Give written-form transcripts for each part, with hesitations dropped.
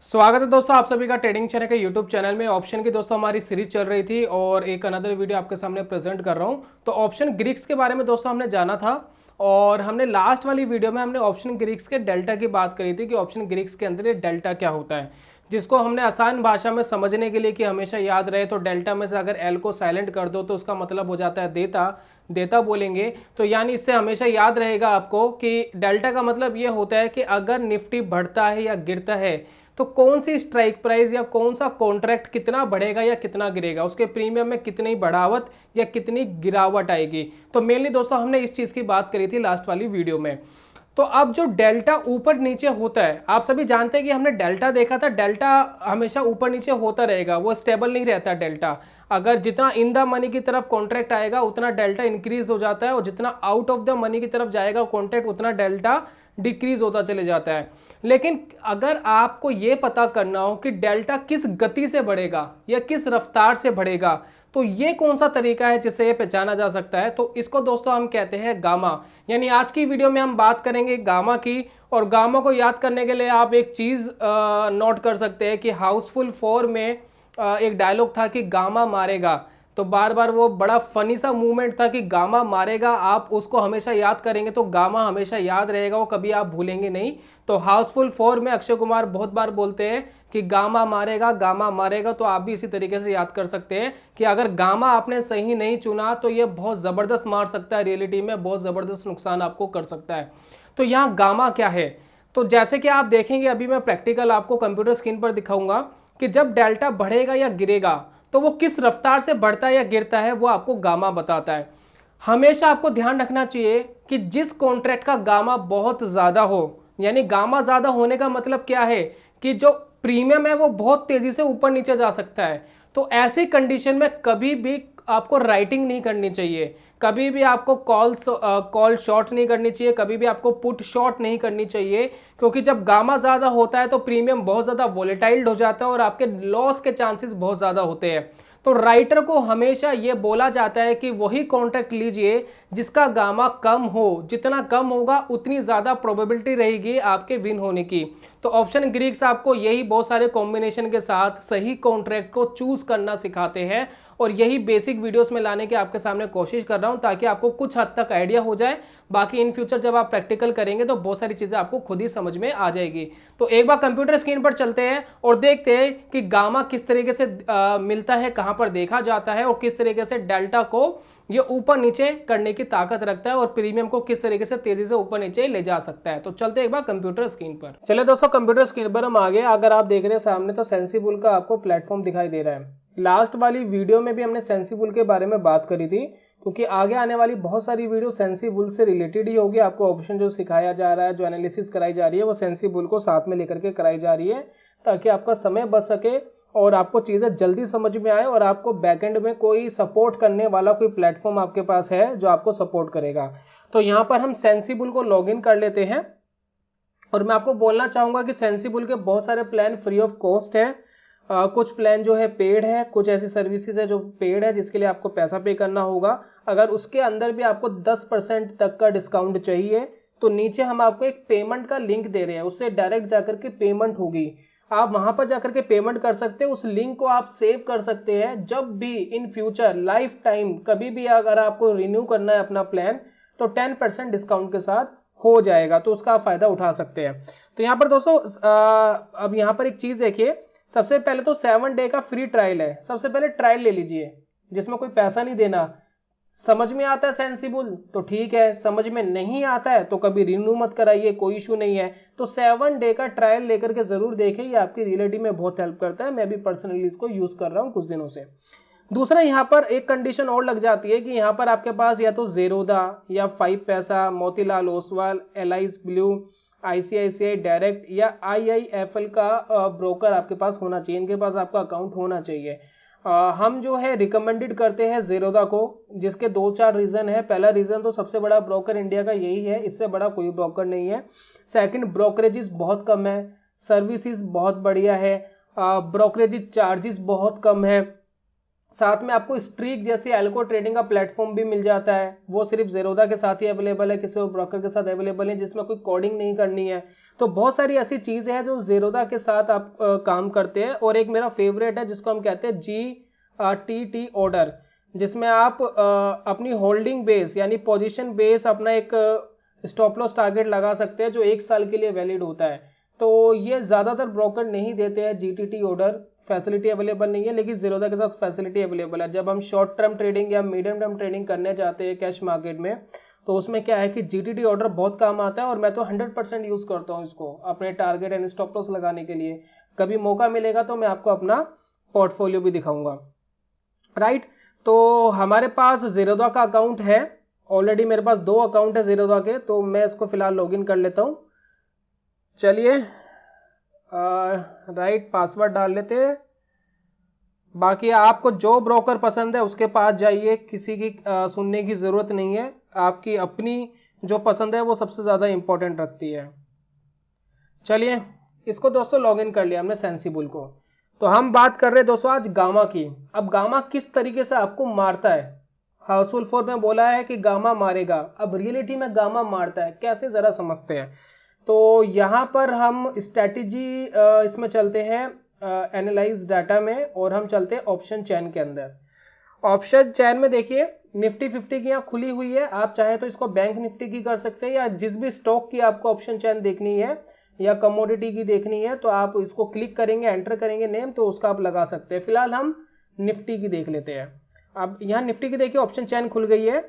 स्वागत है दोस्तों आप सभी का ट्रेडिंग चैनल के यूट्यूब चैनल में। ऑप्शन की दोस्तों हमारी सीरीज चल रही थी और एक अनदर वीडियो आपके सामने प्रेजेंट कर रहा हूं। तो ऑप्शन ग्रीक्स के बारे में दोस्तों हमने जाना था और हमने लास्ट वाली वीडियो में हमने ऑप्शन ग्रीक्स के डेल्टा की बात करी थी कि ऑप्शन ग्रीक्स के अंदर ये डेल्टा क्या होता है, जिसको हमने आसान भाषा में समझने के लिए कि हमेशा याद रहे तो डेल्टा में से अगर एल को साइलेंट कर दो तो उसका मतलब हो जाता है देता। देता बोलेंगे तो यानी इससे हमेशा याद रहेगा आपको कि डेल्टा का मतलब ये होता है कि अगर निफ्टी बढ़ता है या गिरता है तो कौन सी स्ट्राइक प्राइस या कौन सा कॉन्ट्रैक्ट कितना बढ़ेगा या कितना गिरेगा, उसके प्रीमियम में कितनी बढ़ावट या कितनी गिरावट आएगी। तो मेनली दोस्तों हमने इस चीज़ की बात करी थी लास्ट वाली वीडियो में। तो अब जो डेल्टा ऊपर नीचे होता है, आप सभी जानते हैं कि हमने डेल्टा देखा था, डेल्टा हमेशा ऊपर नीचे होता रहेगा, वो स्टेबल नहीं रहता डेल्टा। अगर जितना इन द मनी की तरफ कॉन्ट्रैक्ट आएगा उतना डेल्टा इंक्रीज हो जाता है और जितना आउट ऑफ द मनी की तरफ जाएगा कॉन्ट्रैक्ट उतना डेल्टा डिक्रीज होता चले जाता है। लेकिन अगर आपको ये पता करना हो कि डेल्टा किस गति से बढ़ेगा या किस रफ्तार से बढ़ेगा तो ये कौन सा तरीका है जिससे ये पहचाना जा सकता है, तो इसको दोस्तों हम कहते हैं गामा। यानी आज की वीडियो में हम बात करेंगे गामा की। और गामा को याद करने के लिए आप एक चीज़ नोट कर सकते हैं कि हाउसफुल 4 में एक डायलॉग था कि गामा मारेगा। तो बार बार वो बड़ा फनी सा मूवमेंट था कि गामा मारेगा, आप उसको हमेशा याद करेंगे तो गामा हमेशा याद रहेगा, वो कभी आप भूलेंगे नहीं। तो हाउसफुल 4 में अक्षय कुमार बहुत बार बोलते हैं कि गामा मारेगा गामा मारेगा, तो आप भी इसी तरीके से याद कर सकते हैं कि अगर गामा आपने सही नहीं चुना तो ये बहुत ज़बरदस्त मार सकता है, रियलिटी में बहुत ज़बरदस्त नुकसान आपको कर सकता है। तो यहाँ गामा क्या है, तो जैसे कि आप देखेंगे अभी मैं प्रैक्टिकल आपको कंप्यूटर स्क्रीन पर दिखाऊंगा कि जब डेल्टा बढ़ेगा या गिरेगा तो वो किस रफ्तार से बढ़ता है या गिरता है वो आपको गामा बताता है। हमेशा आपको ध्यान रखना चाहिए कि जिस कॉन्ट्रैक्ट का गामा बहुत ज़्यादा हो, यानी गामा ज़्यादा होने का मतलब क्या है कि जो प्रीमियम है वो बहुत तेज़ी से ऊपर नीचे जा सकता है। तो ऐसी कंडीशन में कभी भी आपको राइटिंग नहीं करनी चाहिए, कभी भी आपको कॉल शॉर्ट नहीं करनी चाहिए, कभी भी आपको पुट शॉर्ट नहीं करनी चाहिए, क्योंकि जब गामा ज़्यादा होता है तो प्रीमियम बहुत ज़्यादा वोलेटाइल्ड हो जाता है और आपके लॉस के चांसेस बहुत ज़्यादा होते हैं। तो राइटर को हमेशा ये बोला जाता है कि वही कॉन्ट्रैक्ट लीजिए जिसका गामा कम हो, जितना कम होगा उतनी ज़्यादा प्रोबेबिलिटी रहेगी आपके विन होने की। तो ऑप्शन ग्रीक्स आपको यही बहुत सारे कॉम्बिनेशन के साथ सही कॉन्ट्रैक्ट को चूज करना सिखाते हैं और यही बेसिक वीडियोस में लाने की आपके सामने कोशिश कर रहा हूं ताकि आपको कुछ हद तक आइडिया हो जाए। बाकी इन फ्यूचर जब आप प्रैक्टिकल करेंगे तो बहुत सारी चीज़ें आपको खुद ही समझ में आ जाएगी। तो एक बार कंप्यूटर स्क्रीन पर चलते हैं और देखते हैं कि गामा किस तरीके से मिलता है, कहाँ पर देखा जाता है और किस तरीके से डेल्टा को ये ऊपर नीचे करने की ताकत रखता है और प्रीमियम को किस तरीके से तेजी से ऊपर नीचे ले जा सकता है। तो चलते एक बार कंप्यूटर स्क्रीन पर। चले दोस्तों कंप्यूटर स्क्रीन पर हम आ गए। अगर आप देख रहे हैं सामने तो सेंसिबुल का आपको प्लेटफॉर्म दिखाई दे रहा है। लास्ट वाली वीडियो में भी हमने सेंसिबुल के बारे में बात करी थी, क्योंकि आगे आने वाली बहुत सारी वीडियो सेंसिबुल से रिलेटेड ही होगी। आपको ऑप्शन जो सिखाया जा रहा है, जो एनालिसिस कराई जा रही है वो सेंसिबुल को साथ में लेकर के कराई जा रही है ताकि आपका समय बच सके और आपको चीज़ें जल्दी समझ में आए और आपको बैकएंड में कोई सपोर्ट करने वाला कोई प्लेटफॉर्म आपके पास है जो आपको सपोर्ट करेगा। तो यहाँ पर हम सेंसिबल को लॉगिन कर लेते हैं और मैं आपको बोलना चाहूँगा कि सेंसिबल के बहुत सारे प्लान फ्री ऑफ कॉस्ट है। कुछ प्लान जो है पेड है, कुछ ऐसी सर्विसेज है जो पेड है जिसके लिए आपको पैसा पे करना होगा। अगर उसके अंदर भी आपको 10% तक का डिस्काउंट चाहिए तो नीचे हम आपको एक पेमेंट का लिंक दे रहे हैं, उससे डायरेक्ट जाकर के पेमेंट होगी, आप वहां पर जाकर के पेमेंट कर सकते हैं। उस लिंक को आप सेव कर सकते हैं, जब भी इन फ्यूचर लाइफ टाइम कभी भी अगर आपको रिन्यू करना है अपना प्लान तो 10% डिस्काउंट के साथ हो जाएगा, तो उसका फायदा उठा सकते हैं। तो यहाँ पर दोस्तों अब यहाँ पर एक चीज देखिए, सबसे पहले तो 7 डे का फ्री ट्रायल है। सबसे पहले ट्रायल ले लीजिए जिसमें कोई पैसा नहीं देना। समझ में आता है सेंसिबल तो ठीक है, समझ में नहीं आता है तो कभी रिन्यू मत कराइए, कोई इशू नहीं है। तो 7 डे का ट्रायल लेकर के जरूर देखें, ये आपकी रियलिटी में बहुत हेल्प करता है। मैं भी पर्सनली इसको यूज कर रहा हूँ कुछ दिनों से। दूसरा यहाँ पर एक कंडीशन और लग जाती है कि यहाँ पर आपके पास या तो जेरोदा या 5 पैसा, Motilal Oswal, alias blue, ICICI direct या IIFL का ब्रोकर आपके पास होना चाहिए। इनके पास आपका अकाउंट होना चाहिए। हम जो है रिकमेंडेड करते हैं जेरोदा को, जिसके 2-4 रीजन है। पहला रीजन तो सबसे बड़ा ब्रोकर इंडिया का यही है, इससे बड़ा कोई ब्रोकर नहीं है। सेकंड, ब्रोकरेजेस बहुत कम है, सर्विसेज बहुत बढ़िया है, ब्रोकरेज चार्जेस बहुत कम है साथ में आपको स्ट्रीक जैसी एल्को ट्रेडिंग का प्लेटफॉर्म भी मिल जाता है, वो सिर्फ ज़ेरोधा के साथ ही अवेलेबल है, किसी और ब्रोकर के साथ अवेलेबल है, जिसमें कोई कोडिंग नहीं करनी है। तो बहुत सारी ऐसी चीज़ें हैं जो ज़ेरोधा के साथ आप काम करते हैं। और एक मेरा फेवरेट है जिसको हम कहते हैं GTT ऑर्डर, जिसमें आप अपनी होल्डिंग बेस यानी पोजीशन बेस अपना एक स्टॉप लॉस टारगेट लगा सकते हैं जो 1 साल के लिए वैलिड होता है। तो ये ज़्यादातर ब्रोकर नहीं देते हैं, GTT ऑर्डर फैसिलिटी अवेलेबल नहीं है, लेकिन ज़ेरोधा के साथ फैसिलिटी अवेलेबल है। जब हम शॉर्ट टर्म ट्रेडिंग या मीडियम टर्म ट्रेडिंग करने जाते हैं कैश मार्केट में, तो उसमें क्या है कि GTT ऑर्डर बहुत काम आता है और मैं तो 100% यूज़ करता हूँ इसको अपने टारगेट एंड स्टॉप लॉस लगाने के लिए। कभी मौका मिलेगा तो मैं आपको अपना पोर्टफोलियो भी दिखाऊंगा, राइट। तो हमारे पास ज़ेरोधा का अकाउंट है ऑलरेडी, मेरे पास 2 अकाउंट है ज़ेरोधा के, तो मैं इसको फिलहाल लॉगिन कर लेता हूँ। चलिए राइट, पासवर्ड डाल लेते हैं। बाकी आपको जो ब्रोकर पसंद है उसके पास जाइए, किसी की सुनने की ज़रूरत नहीं है, आपकी अपनी जो पसंद है वो सबसे ज़्यादा इंपॉर्टेंट रखती है। चलिए इसको दोस्तों लॉगिन कर लिया हमने सेंसिबल को। तो हम बात कर रहे हैं दोस्तों आज गामा की। अब गामा किस तरीके से आपको मारता है, हाउसफुल 4 में बोला है कि गामा मारेगा, अब रियलिटी में गामा मारता है कैसे, ज़रा समझते हैं। तो यहाँ पर हम स्ट्रैटेजी इसमें चलते हैं एनालाइज डाटा में, और हम चलते हैं ऑप्शन चैन के अंदर। ऑप्शन चैन में देखिए निफ्टी 50 की यहाँ खुली हुई है, आप चाहे तो इसको बैंक निफ्टी की कर सकते हैं, या जिस भी स्टॉक की आपको ऑप्शन चैन देखनी है या कमोडिटी की देखनी है तो आप इसको क्लिक करेंगे, एंटर करेंगे नेम, तो उसका आप लगा सकते हैं। फिलहाल हम निफ्टी की देख लेते हैं। अब यहाँ निफ्टी की देखिए ऑप्शन चैन खुल गई है।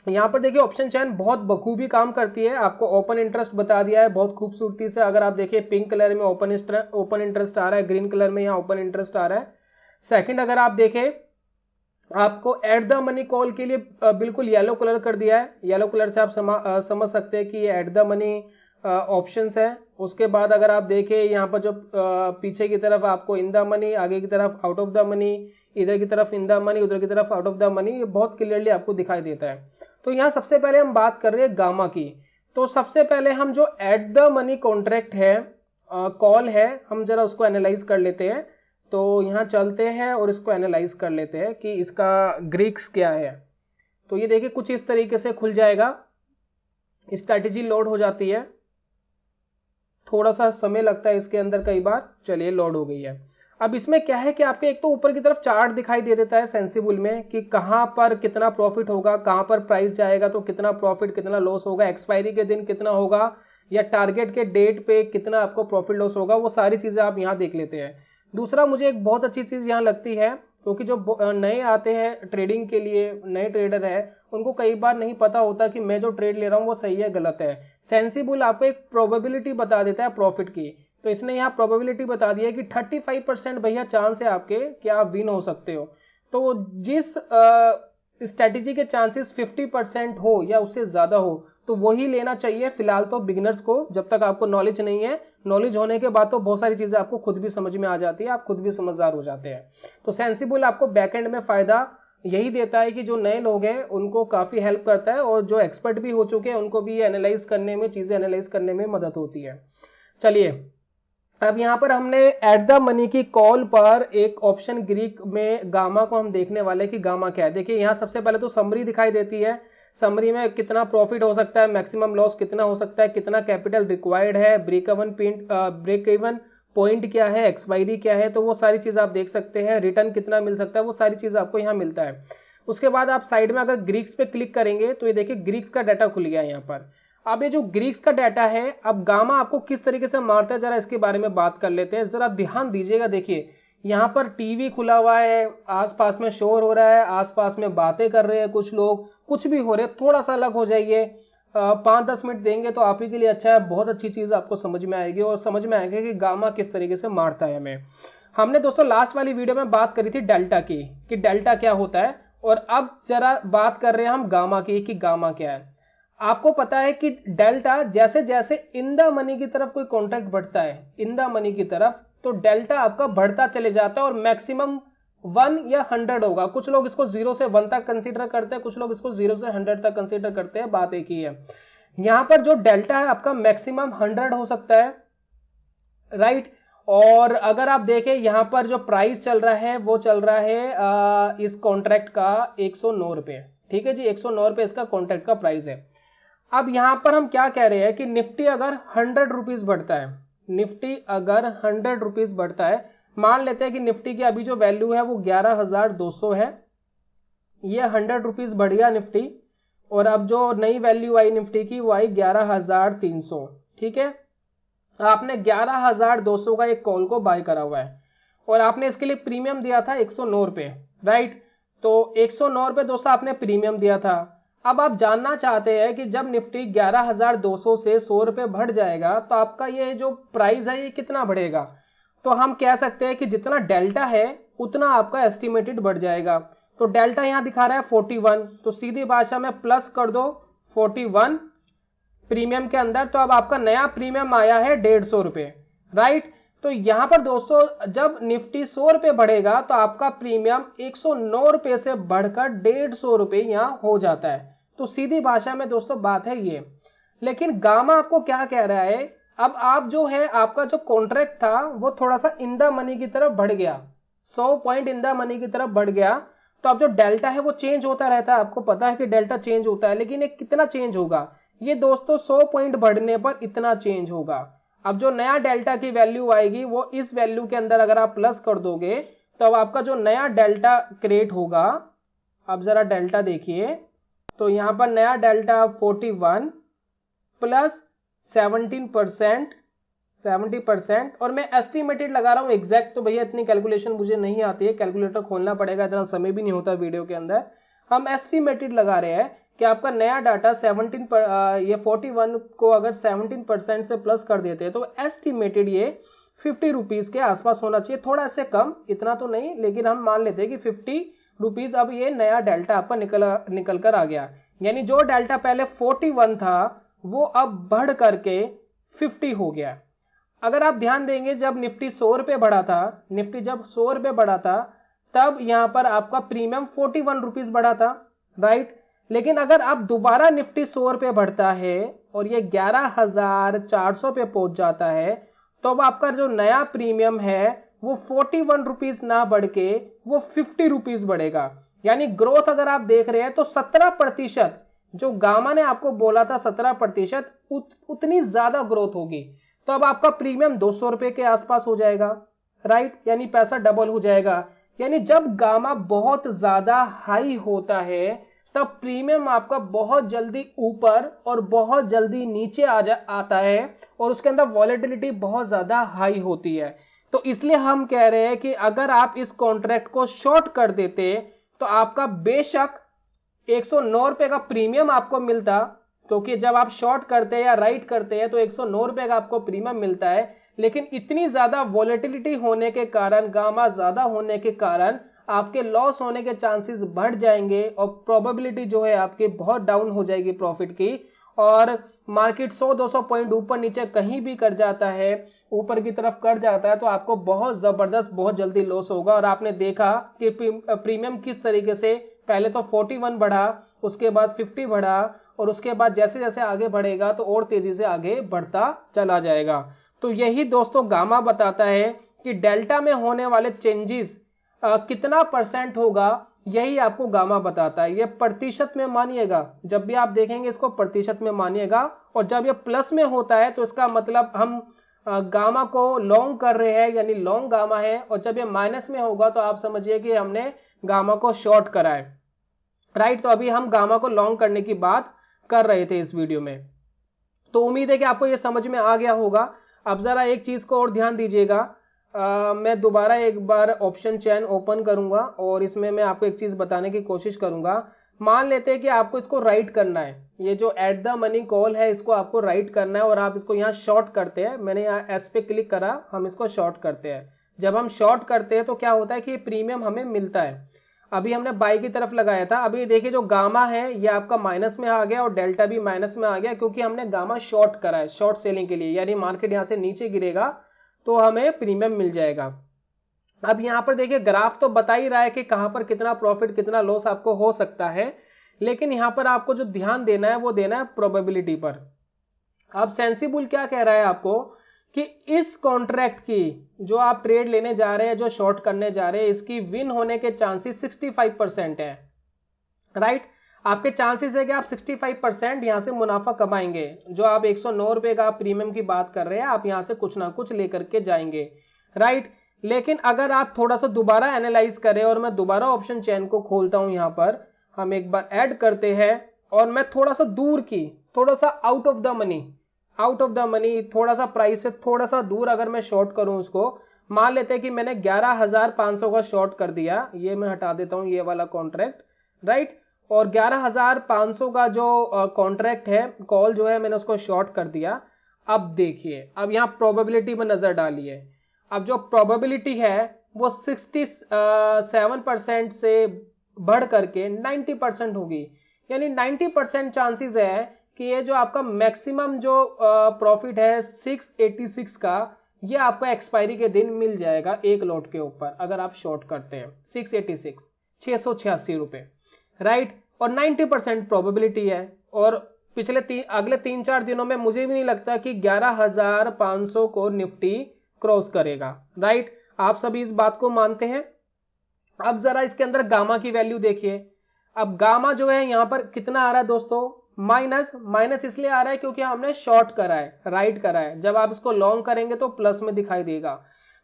यहाँ पर देखिए ऑप्शन चैन बहुत बखूबी काम करती है, आपको ओपन इंटरेस्ट बता दिया है बहुत खूबसूरती से। अगर आप देखिए पिंक कलर में ओपन इंटरेस्ट आ रहा है, ग्रीन कलर में यहाँ ओपन इंटरेस्ट आ रहा है। सेकंड अगर आप देखें, आपको एट द मनी कॉल के लिए बिल्कुल येलो कलर कर दिया है, येलो कलर से आप समझ सकते हैं कि ये एट द मनी ऑप्शंस है। उसके बाद अगर आप देखें यहाँ पर जो पीछे की तरफ आपको इन द मनी, आगे की तरफ आउट ऑफ द मनी, इधर की तरफ इन द मनी, उधर की तरफ आउट ऑफ द मनी, ये बहुत क्लियरली आपको दिखाई देता है। तो यहाँ सबसे पहले हम बात कर रहे हैं गामा की। तो सबसे पहले हम जो एट द मनी कॉन्ट्रैक्ट है, कॉल है, हम जरा उसको एनालाइज कर लेते हैं। तो यहाँ चलते हैं और इसको एनालाइज कर लेते हैं कि इसका ग्रीक्स क्या है। तो ये देखिए कुछ इस तरीके से खुल जाएगा, स्ट्रैटेजी लोड हो जाती है, थोड़ा सा समय लगता है इसके अंदर कई बार। चलिए लोड हो गई है। अब इसमें क्या है कि आपको एक तो ऊपर की तरफ चार्ट दिखाई दे देता है सेंसिबल में कि कहाँ पर कितना प्रॉफिट होगा, कहाँ पर प्राइस जाएगा तो कितना प्रॉफिट कितना लॉस होगा, एक्सपायरी के दिन कितना होगा या टारगेट के डेट पे कितना आपको प्रॉफिट लॉस होगा, वो सारी चीज़ें आप यहाँ देख लेते हैं। दूसरा मुझे एक बहुत अच्छी चीज़ यहाँ लगती है, क्योंकि जो नए आते हैं ट्रेडिंग के लिए, नए ट्रेडर है, उनको कई बार नहीं पता होता कि मैं जो ट्रेड ले रहा हूँ वो सही है गलत है। सेंसिबल आपको एक प्रोबेबिलिटी बता देता है प्रॉफिट की, तो इसने यहाँ प्रोबेबिलिटी बता दी है कि 35% भैया चांस है आपके कि आप विन हो सकते हो। तो जिस स्ट्रैटेजी के चांसेस 50% हो या उससे ज़्यादा हो तो वही लेना चाहिए फिलहाल तो बिगिनर्स को, जब तक आपको नॉलेज नहीं है। नॉलेज होने के बाद तो बहुत सारी चीज़ें आपको खुद भी समझ में आ जाती है, आप खुद भी समझदार हो जाते हैं। तो सेंसिबल आपको बैकएंड में फ़ायदा यही देता है कि जो नए लोग हैं उनको काफ़ी हेल्प करता है, और जो एक्सपर्ट भी हो चुके हैं उनको भी एनालाइज करने में, चीज़ें एनालाइज करने में मदद होती है। चलिए अब यहाँ पर हमने एट द मनी की कॉल पर एक ऑप्शन ग्रीक में गामा को हम देखने वाले कि गामा क्या है। देखिए यहाँ सबसे पहले तो समरी दिखाई देती है, समरी में कितना प्रॉफिट हो सकता है, मैक्सिमम लॉस कितना हो सकता है, कितना कैपिटल रिक्वायर्ड है, ब्रेक इवन पॉइंट क्या है, एक्सपायरी क्या है, तो वो सारी चीज़ आप देख सकते हैं। रिटर्न कितना मिल सकता है, वो सारी चीज़ आपको यहाँ मिलता है। उसके बाद आप साइड में अगर ग्रीक्स पे क्लिक करेंगे तो ये देखिए ग्रीक्स का डाटा खुल गया यहाँ पर। अब ये जो ग्रीक्स का डाटा है, अब गामा आपको किस तरीके से मारता है जरा इसके बारे में बात कर लेते हैं। जरा ध्यान दीजिएगा, देखिए यहाँ पर टीवी खुला हुआ है, आसपास में शोर हो रहा है, आसपास में बातें कर रहे हैं कुछ लोग, कुछ भी हो रहे, थोड़ा सा अलग हो जाइए, 5-10 मिनट देंगे तो आप ही के लिए अच्छा है, बहुत अच्छी चीज़ आपको समझ में आएगी और समझ में आएगा कि गामा किस तरीके से मारता है हमें। हमने दोस्तों लास्ट वाली वीडियो में बात करी थी डेल्टा की कि डेल्टा क्या होता है, और अब जरा बात कर रहे हैं हम गामा की कि गामा क्या है। आपको पता है कि डेल्टा जैसे जैसे इन द मनी की तरफ कोई कॉन्ट्रैक्ट बढ़ता है, इन द मनी की तरफ, तो डेल्टा आपका बढ़ता चले जाता है और मैक्सिमम 1 या 100 होगा। कुछ लोग इसको 0 से 1 तक कंसीडर करते हैं, कुछ लोग इसको 0 से 100 तक कंसीडर करते हैं, बात एक ही है। यहाँ पर जो डेल्टा है आपका मैक्सिमम 100 हो सकता है, राइट। और अगर आप देखें यहाँ पर जो प्राइस चल रहा है वो चल रहा है इस कॉन्ट्रैक्ट का 109 रुपये। ठीक है जी, 109 रुपये इसका कॉन्ट्रैक्ट का प्राइस है। अब यहाँ पर हम क्या कह रहे हैं कि निफ्टी अगर 100 रुपीज बढ़ता है, निफ्टी अगर 100 रुपीज बढ़ता है, मान लेते हैं कि निफ्टी की अभी जो वैल्यू है वो 11,200 है, ये 100 रुपीज बढ़ गया निफ्टी, और अब जो नई वैल्यू आई निफ्टी की वो आई 11,300। ठीक है, आपने 11,200 का एक कॉल को बाय करा हुआ है और आपने इसके लिए प्रीमियम दिया था 109 रुपये, राइट। तो 109 रुपये दोस्तों आपने प्रीमियम दिया था। अब आप जानना चाहते हैं कि जब निफ्टी 11,200 से 100 रुपये बढ़ जाएगा तो आपका ये जो प्राइस है ये कितना बढ़ेगा। तो हम कह सकते हैं कि जितना डेल्टा है उतना आपका एस्टिमेटेड बढ़ जाएगा। तो डेल्टा यहाँ दिखा रहा है 41, तो सीधी भाषा में प्लस कर दो 41 प्रीमियम के अंदर, तो अब आपका नया प्रीमियम आया है 150 रुपये, राइट। तो यहाँ पर दोस्तों जब निफ्टी 100 रुपये बढ़ेगा तो आपका प्रीमियम 109 रुपये से बढ़कर 150 रुपये यहाँ हो जाता है। तो सीधी भाषा में दोस्तों बात है ये। लेकिन गामा आपको क्या कह रहा है, अब आप जो है आपका जो कॉन्ट्रैक्ट था वो थोड़ा सा इन द मनी की तरफ बढ़ गया, 100 पॉइंट इन द मनी की तरफ बढ़ गया। तो अब जो डेल्टा है वो चेंज होता रहता है, आपको पता है कि डेल्टा चेंज होता है, लेकिन ये कितना चेंज होगा, ये दोस्तों 100 पॉइंट बढ़ने पर इतना चेंज होगा। अब जो नया डेल्टा की वैल्यू आएगी वो इस वैल्यू के अंदर अगर आप प्लस कर दोगे तो अब आपका जो नया डेल्टा क्रिएट होगा, अब जरा डेल्टा देखिए, तो यहां पर नया डेल्टा 41 प्लस 17%, 70%, और मैं एस्टिमेटेड लगा रहा हूं, एग्जैक्ट तो भैया इतनी कैलकुलेशन मुझे नहीं आती है, कैलकुलेटर खोलना पड़ेगा, इतना समय भी नहीं होता वीडियो के अंदर। हम एस्टिमेटेड लगा रहे हैं कि आपका नया डाटा 41 को अगर 17% से प्लस कर देते हैं तो एस्टिमेटेड ये 50 रुपीज़ के आसपास होना चाहिए, थोड़ा से कम, इतना तो नहीं, लेकिन हम मान लेते हैं कि 50 रुपीज़ अब ये नया डेल्टा आपका निकल कर आ गया। यानी जो डेल्टा पहले 41 था वो अब बढ़ करके 50 हो गया। अगर आप ध्यान देंगे जब निफ्टी 100 रुपये बढ़ा था, निफ्टी जब 100 रुपये बढ़ा था तब यहाँ पर आपका प्रीमियम 41 रुपीज़ बढ़ा था, राइट। लेकिन अगर आप दोबारा निफ्टी 100 रुपये बढ़ता है और ये 11,400 पे पहुंच जाता है तो अब आपका जो नया प्रीमियम है वो 41 रुपीज़ ना बढ़ के वो 50 रुपीज़ बढ़ेगा। यानी ग्रोथ अगर आप देख रहे हैं तो 17%, जो गामा ने आपको बोला था 17%, उतनी ज्यादा ग्रोथ होगी। तो अब आपका प्रीमियम 200 रुपये के आसपास हो जाएगा, राइट, यानी पैसा डबल हो जाएगा। यानी जब गामा बहुत ज्यादा हाई होता है तब प्रीमियम आपका बहुत जल्दी ऊपर और बहुत जल्दी नीचे आता है और उसके अंदर वॉलेटिलिटी बहुत ज्यादा हाई होती है। तो इसलिए हम कह रहे हैं कि अगर आप इस कॉन्ट्रैक्ट को शॉर्ट कर देते तो आपका बेशक 109 रुपये का प्रीमियम आपको मिलता, क्योंकि जब आप शॉर्ट करते हैं या राइट करते हैं तो 109 रुपये का आपको प्रीमियम मिलता है, लेकिन इतनी ज्यादा वॉलेटिलिटी होने के कारण, गामा ज्यादा होने के कारण आपके लॉस होने के चांसेस बढ़ जाएंगे और प्रोबेबिलिटी जो है आपकी बहुत डाउन हो जाएगी प्रॉफिट की। और मार्केट 100-200 पॉइंट ऊपर नीचे कहीं भी कर जाता है, ऊपर की तरफ कर जाता है तो आपको बहुत जबरदस्त बहुत जल्दी लॉस होगा। और आपने देखा कि प्रीमियम किस तरीके से पहले तो 41 बढ़ा, उसके बाद 50 बढ़ा, और उसके बाद जैसे जैसे आगे बढ़ेगा तो और तेजी से आगे बढ़ता चला जाएगा। तो यही दोस्तों गामा बताता है कि डेल्टा में होने वाले चेंजेस कितना परसेंट होगा, यही आपको गामा बताता है। ये प्रतिशत में मानिएगा, जब भी आप देखेंगे इसको प्रतिशत में मानिएगा, और जब ये प्लस में होता है तो इसका मतलब हम गामा को लॉन्ग कर रहे हैं, यानी लॉन्ग गामा है, और जब ये माइनस में होगा तो आप समझिए कि हमने गामा को शॉर्ट करा है, राइट। तो अभी हम गामा को लॉन्ग करने की बात कर रहे थे इस वीडियो में। तो उम्मीद है कि आपको ये समझ में आ गया होगा। अब जरा एक चीज को और ध्यान दीजिएगा, मैं दोबारा एक बार ऑप्शन चेन ओपन करूंगा और इसमें मैं आपको एक चीज बताने की कोशिश करूंगा। मान लेते हैं कि आपको इसको राइट करना है, ये जो एट द मनी कॉल है इसको आपको राइट करना है और आप इसको यहाँ शॉर्ट करते हैं। मैंने यहाँ एस पे क्लिक करा, हम इसको शॉर्ट करते हैं। जब हम शॉर्ट करते हैं तो क्या होता है कि प्रीमियम हमें मिलता है। अभी हमने बाई की तरफ लगाया था, अभी देखिए जो गामा है ये आपका माइनस में आ गया और डेल्टा भी माइनस में आ गया, क्योंकि हमने गामा शॉर्ट करा है शॉर्ट सेलिंग के लिए, यानी मार्केट यहाँ से नीचे गिरेगा तो हमें प्रीमियम मिल जाएगा। अब यहाँ पर देखिए ग्राफ तो बता ही रहा है कि कहाँ पर कितना प्रॉफिट कितना लॉस आपको हो सकता है, लेकिन यहाँ पर आपको जो ध्यान देना है वो देना है प्रोबेबिलिटी पर। अब सेंसिबल क्या कह रहा है आपको कि इस कॉन्ट्रैक्ट की जो आप ट्रेड लेने जा रहे हैं, जो शॉर्ट करने जा रहे हैं, इसकी विन होने के चांसेस 65% है, राइट। आपके चांसेस है कि आप 65% यहां से मुनाफा कमाएंगे। जो आप 109 रुपए का प्रीमियम की बात कर रहे हैं, आप यहां से कुछ ना कुछ लेकर के जाएंगे, राइट। लेकिन अगर आप थोड़ा सा दोबारा एनालाइज करें, और मैं दोबारा ऑप्शन चेन को खोलता हूं, यहां पर हम एक बार ऐड करते हैं, और मैं थोड़ा सा दूर की, थोड़ा सा आउट ऑफ द मनी, थोड़ा सा प्राइस से थोड़ा सा दूर अगर मैं शॉर्ट करूं उसको, मान लेते हैं कि मैंने 11,500 का शॉर्ट कर दिया, ये मैं हटा देता हूं ये वाला कॉन्ट्रैक्ट, राइट। और 11,500 का जो कॉन्ट्रैक्ट है, कॉल जो है, मैंने उसको शॉर्ट कर दिया। अब देखिए, अब यहाँ प्रोबेबिलिटी में नजर डालिए। अब जो प्रोबेबिलिटी है वो 67% से बढ़ करके 90% होगी, यानी 90% चांसेस है कि ये जो आपका मैक्सिमम जो प्रॉफिट है 686 का, ये आपको एक्सपायरी के दिन मिल जाएगा एक लॉट के ऊपर, अगर आप शॉर्ट करते हैं 686, 686 रुपए, राइट। और 90% प्रोबेबिलिटी है। और पिछले अगले 3-4 दिनों में मुझे भी नहीं लगता कि 11,500 को निफ्टी क्रॉस करेगा, राइट। आप सभी इस बात को मानते हैं। अब जरा इसके अंदर गामा की वैल्यू देखिए। अब गामा जो है यहां पर कितना आ रहा है दोस्तों, माइनस इसलिए आ रहा है क्योंकि हमने शॉर्ट करा है, राइट करा है। जब आप इसको लॉन्ग करेंगे तो प्लस में दिखाई देगा।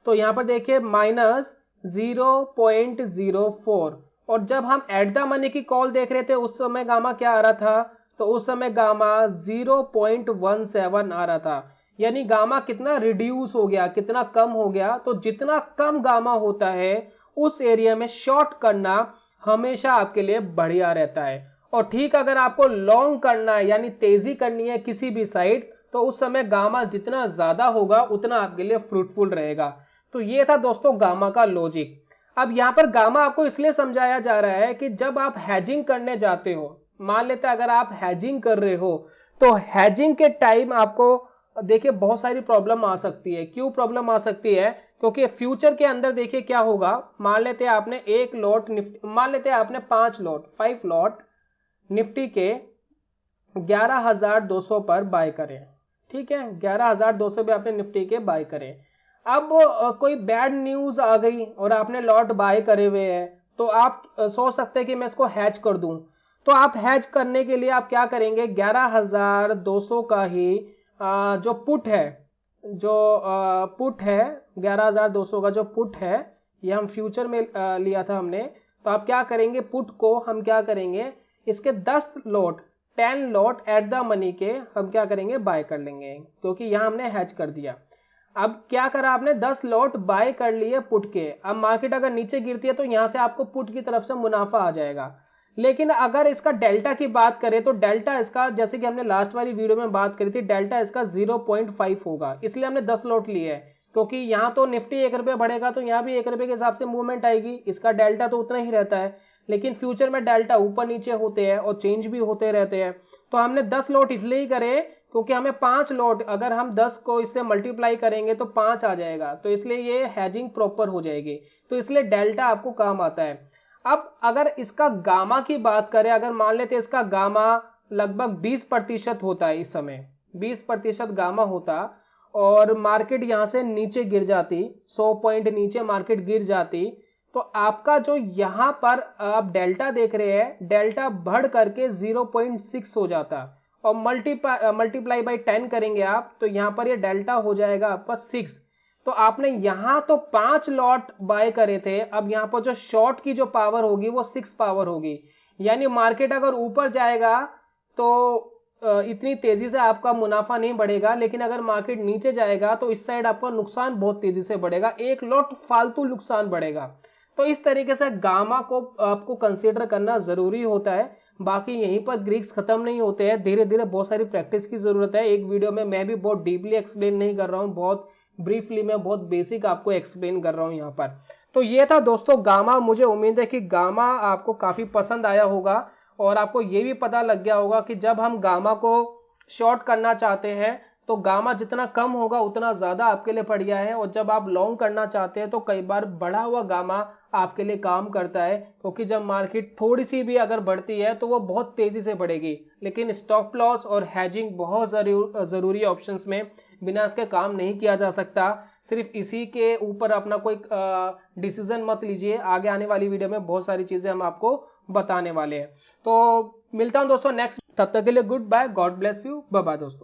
तो यहां पर देखिए -0.04। और जब हम एट द मनी की कॉल देख रहे थे उस समय गामा क्या आ रहा था, तो उस समय गामा 0.17 आ रहा था। यानी गामा कितना रिड्यूस हो गया, कितना कम हो गया। तो जितना कम गामा होता है उस एरिया में शॉर्ट करना हमेशा आपके लिए बढ़िया रहता है। और ठीक अगर आपको लॉन्ग करना है, यानी तेजी करनी है किसी भी साइड, तो उस समय गामा जितना ज्यादा होगा उतना आपके लिए फ्रूटफुल रहेगा। तो ये था दोस्तों गामा का लॉजिक। अब यहां पर गामा आपको इसलिए समझाया जा रहा है कि जब आप हैजिंग करने जाते हो, मान लेते हैं अगर आप हैजिंग कर रहे हो, तो हैजिंग के टाइम आपको देखिए बहुत सारी प्रॉब्लम आ सकती है। क्यों प्रॉब्लम आ सकती है, क्योंकि फ्यूचर के अंदर देखिए क्या होगा। मान लेते हैं आपने एक लॉट निफ्टी, मान लेते हैं आपने 5 लॉट निफ्टी के 11,200 पर बाय करें, ठीक है। 11,200 पे आपने निफ्टी के बाय करें। अब कोई बैड न्यूज आ गई और आपने लॉट बाय करे हुए हैं, तो आप सोच सकते हैं कि मैं इसको हैज कर दूं। तो आप हैज करने के लिए आप क्या करेंगे, 11,200 का ही जो पुट है 11,200 का जो पुट है, ये हम फ्यूचर में लिया था हमने। तो आप क्या करेंगे, पुट को हम क्या करेंगे, इसके 10 लॉट एट द मनी के हम क्या करेंगे, बाय कर लेंगे, क्योंकि यहां हमने हैज कर दिया। अब क्या करा आपने, 10 लॉट बाय कर लिए पुट के। अब मार्केट अगर नीचे गिरती है तो यहां से आपको पुट की तरफ से मुनाफा आ जाएगा। लेकिन अगर इसका डेल्टा की बात करें तो डेल्टा इसका, जैसे कि हमने लास्ट वाली वीडियो में बात करी थी, डेल्टा इसका 0.5 होगा। इसलिए हमने 10 लॉट लिए है, क्योंकि यहाँ तो निफ्टी 1 रुपये बढ़ेगा तो यहाँ भी 1 रुपये के हिसाब से मूवमेंट आएगी। इसका डेल्टा तो उतना ही रहता है, लेकिन फ्यूचर में डेल्टा ऊपर नीचे होते हैं और चेंज भी होते रहते हैं। तो हमने 10 लॉट इसलिए ही करे क्योंकि हमें 5 लॉट, अगर हम 10 को इससे मल्टीप्लाई करेंगे तो 5 आ जाएगा, तो इसलिए ये हैजिंग प्रॉपर हो जाएगी। तो इसलिए डेल्टा आपको काम आता है। अब अगर इसका गामा की बात करें, अगर मान लेते हैं इसका गामा लगभग 20% होता है, इस समय 20% गामा होता, और मार्केट यहां से नीचे गिर जाती, 100 पॉइंट नीचे मार्केट गिर जाती, तो आपका जो यहां पर आप डेल्टा देख रहे हैं, डेल्टा बढ़ करके 0.6 हो जाता, और मल्टीप्लाई बाई 10 करेंगे आप, तो यहां पर ये डेल्टा हो जाएगा आपका 6। तो आपने यहां तो 5 लॉट बाय करे थे, अब यहां पर जो शॉर्ट की जो पावर होगी वो 6 पावर होगी। यानी मार्केट अगर ऊपर जाएगा तो इतनी तेजी से आपका मुनाफा नहीं बढ़ेगा, लेकिन अगर मार्केट नीचे जाएगा तो इस साइड आपका नुकसान बहुत तेजी से बढ़ेगा, एक लॉट फालतू नुकसान बढ़ेगा। तो इस तरीके से गामा को आपको कंसीडर करना जरूरी होता है। बाकी यहीं पर ग्रीक्स खत्म नहीं होते हैं, धीरे धीरे बहुत सारी प्रैक्टिस की जरूरत है। एक वीडियो में मैं भी बहुत डीपली एक्सप्लेन नहीं कर रहा हूँ, बहुत ब्रीफली मैं बहुत बेसिक आपको एक्सप्लेन कर रहा हूँ यहाँ पर। तो ये था दोस्तों गामा। मुझे उम्मीद है कि गामा आपको काफी पसंद आया होगा, और आपको ये भी पता लग गया होगा कि जब हम गामा को शॉर्ट करना चाहते हैं तो गामा जितना कम होगा उतना ज्यादा आपके लिए बढ़िया है, और जब आप लॉन्ग करना चाहते हैं तो कई बार बढ़ा हुआ गामा आपके लिए काम करता है, क्योंकि जब मार्केट थोड़ी सी भी अगर बढ़ती है तो वो बहुत तेजी से बढ़ेगी। लेकिन स्टॉप लॉस और हैजिंग बहुत जरूरी ऑप्शंस में बिना इसके काम नहीं किया जा सकता। सिर्फ इसी के ऊपर अपना कोई डिसीजन मत लीजिए, आगे आने वाली वीडियो में बहुत सारी चीज़ें हम आपको बताने वाले हैं। तो मिलता हूं दोस्तों नेक्स्ट, तब तक के लिए good bye, God bless you, bye bye दोस्तों।